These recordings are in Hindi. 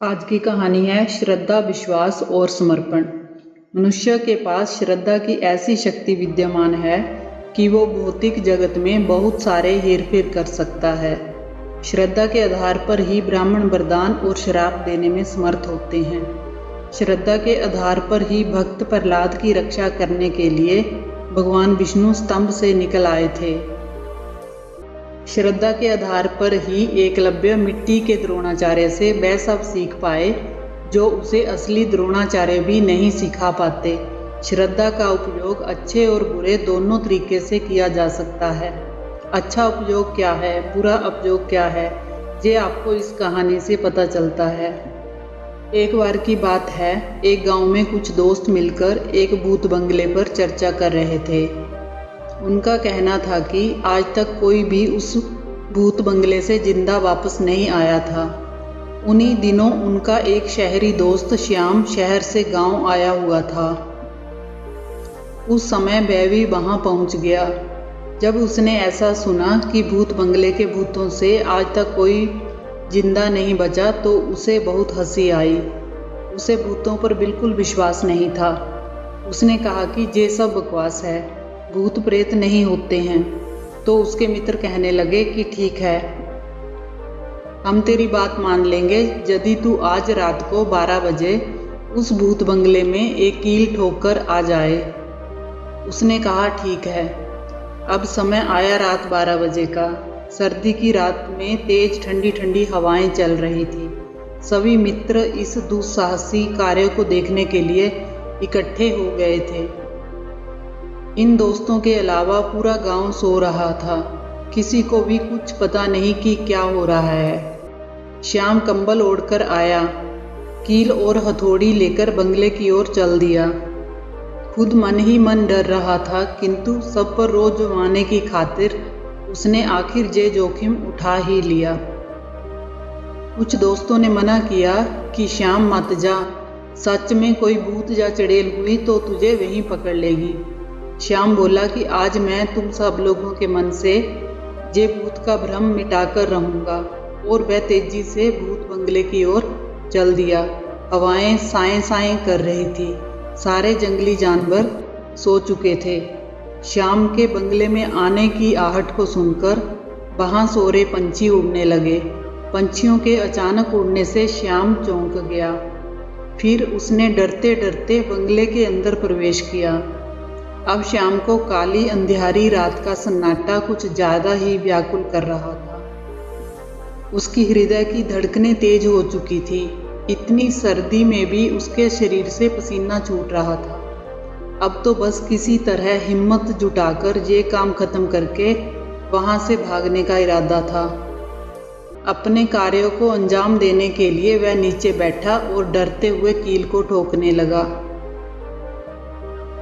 आज की कहानी है श्रद्धा, विश्वास और समर्पण। मनुष्य के पास श्रद्धा की ऐसी शक्ति विद्यमान है कि वो भौतिक जगत में बहुत सारे हेरफेर कर सकता है। श्रद्धा के आधार पर ही ब्राह्मण वरदान और श्राप देने में समर्थ होते हैं। श्रद्धा के आधार पर ही भक्त प्रहलाद की रक्षा करने के लिए भगवान विष्णु स्तंभ से निकल आए थे। श्रद्धा के आधार पर ही एकलव्य मिट्टी के द्रोणाचार्य से वह सब सीख पाए जो उसे असली द्रोणाचार्य भी नहीं सिखा पाते। श्रद्धा का उपयोग अच्छे और बुरे दोनों तरीके से किया जा सकता है। अच्छा उपयोग क्या है, बुरा उपयोग क्या है, ये आपको इस कहानी से पता चलता है। एक बार की बात है, एक गांव में कुछ दोस्त मिलकर एक भूत बंगले पर चर्चा कर रहे थे। उनका कहना था कि आज तक कोई भी उस भूत बंगले से जिंदा वापस नहीं आया था। उन्हीं दिनों उनका एक शहरी दोस्त श्याम शहर से गांव आया हुआ था। उस समय वह भी वहां पहुंच गया। जब उसने ऐसा सुना कि भूत बंगले के भूतों से आज तक कोई जिंदा नहीं बचा तो उसे बहुत हंसी आई। उसे भूतों पर बिल्कुल विश्वास नहीं था। उसने कहा कि ये सब बकवास है, भूत प्रेत नहीं होते हैं। तो उसके मित्र कहने लगे कि ठीक है, हम तेरी बात मान लेंगे यदि तू आज रात को 12 बजे उस भूत बंगले में एक कील ठोक कर आ जाए। उसने कहा ठीक है। अब समय आया रात 12 बजे का। सर्दी की रात में तेज ठंडी ठंडी हवाएं चल रही थी। सभी मित्र इस दुस्साहसी कार्य को देखने के लिए इकट्ठे हो गए थे। इन दोस्तों के अलावा पूरा गांव सो रहा था। किसी को भी कुछ पता नहीं कि क्या हो रहा है। श्याम कंबल ओढ़कर आया, कील और हथौड़ी लेकर बंगले की ओर चल दिया। खुद मन ही मन डर रहा था, किंतु सब पर रोज जमाने की खातिर उसने आखिर ये जोखिम उठा ही लिया। कुछ दोस्तों ने मना किया कि श्याम मत जा, सच में कोई भूत या चुड़ैल हुई तो तुझे वहीं पकड़ लेगी। श्याम बोला कि आज मैं तुम सब लोगों के मन से ये भूत का भ्रम मिटाकर रहूंगा। और वह तेजी से भूत बंगले की ओर चल दिया। हवाएं साएं साएं कर रही थी। सारे जंगली जानवर सो चुके थे। श्याम के बंगले में आने की आहट को सुनकर वहां सो रहे पंछी उड़ने लगे। पंछियों के अचानक उड़ने से श्याम चौंक गया। फिर उसने डरते डरते बंगले के अंदर प्रवेश किया। अब श्याम को काली अंधियारी रात का सन्नाटा कुछ ज्यादा ही व्याकुल कर रहा था। उसकी हृदय की धड़कनें तेज हो चुकी थी। इतनी सर्दी में भी उसके शरीर से पसीना छूट रहा था। अब तो बस किसी तरह हिम्मत जुटाकर ये काम खत्म करके वहां से भागने का इरादा था। अपने कार्यों को अंजाम देने के लिए वह नीचे बैठा और डरते हुए कील को ठोकने लगा।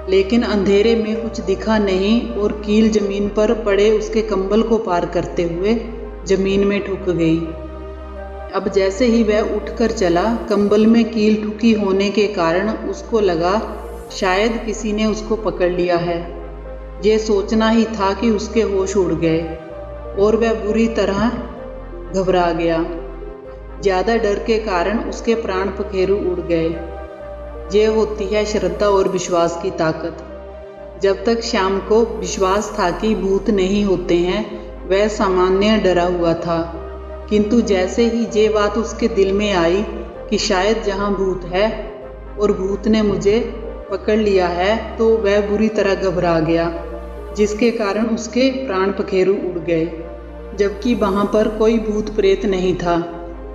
लेकिन अंधेरे में कुछ दिखा नहीं और कील जमीन पर पड़े उसके कंबल को पार करते हुए जमीन में ठुक गई। अब जैसे ही वह उठकर चला, कंबल में कील ठुकी होने के कारण उसको लगा शायद किसी ने उसको पकड़ लिया है। ये सोचना ही था कि उसके होश उड़ गए और वह बुरी तरह घबरा गया। ज्यादा डर के कारण उसके प्राण पखेरु उड़ गए। ये होती है श्रद्धा और विश्वास की ताकत। जब तक श्याम को विश्वास था कि भूत नहीं होते हैं, वह सामान्य डरा हुआ था। किंतु जैसे ही ये बात उसके दिल में आई कि शायद जहां भूत है और भूत ने मुझे पकड़ लिया है, तो वह बुरी तरह घबरा गया, जिसके कारण उसके प्राण पखेरु उड़ गए, जबकि वहां पर कोई भूत प्रेत नहीं था।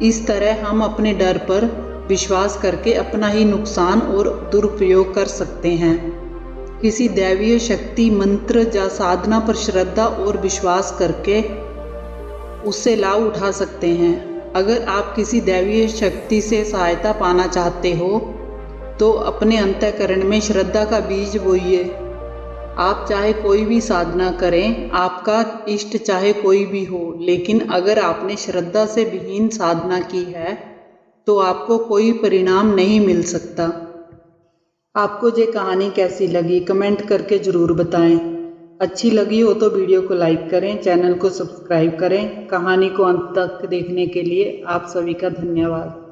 इस तरह हम अपने डर पर विश्वास करके अपना ही नुकसान और दुरुपयोग कर सकते हैं। किसी दैवीय शक्ति, मंत्र या साधना पर श्रद्धा और विश्वास करके उससे लाभ उठा सकते हैं। अगर आप किसी दैवीय शक्ति से सहायता पाना चाहते हो तो अपने अंतःकरण में श्रद्धा का बीज बोइए। आप चाहे कोई भी साधना करें, आपका इष्ट चाहे कोई भी हो, लेकिन अगर आपने श्रद्धा से विहीन साधना की है तो आपको कोई परिणाम नहीं मिल सकता। आपको ये कहानी कैसी लगी कमेंट करके ज़रूर बताएं। अच्छी लगी हो तो वीडियो को लाइक करें, चैनल को सब्सक्राइब करें। कहानी को अंत तक देखने के लिए आप सभी का धन्यवाद।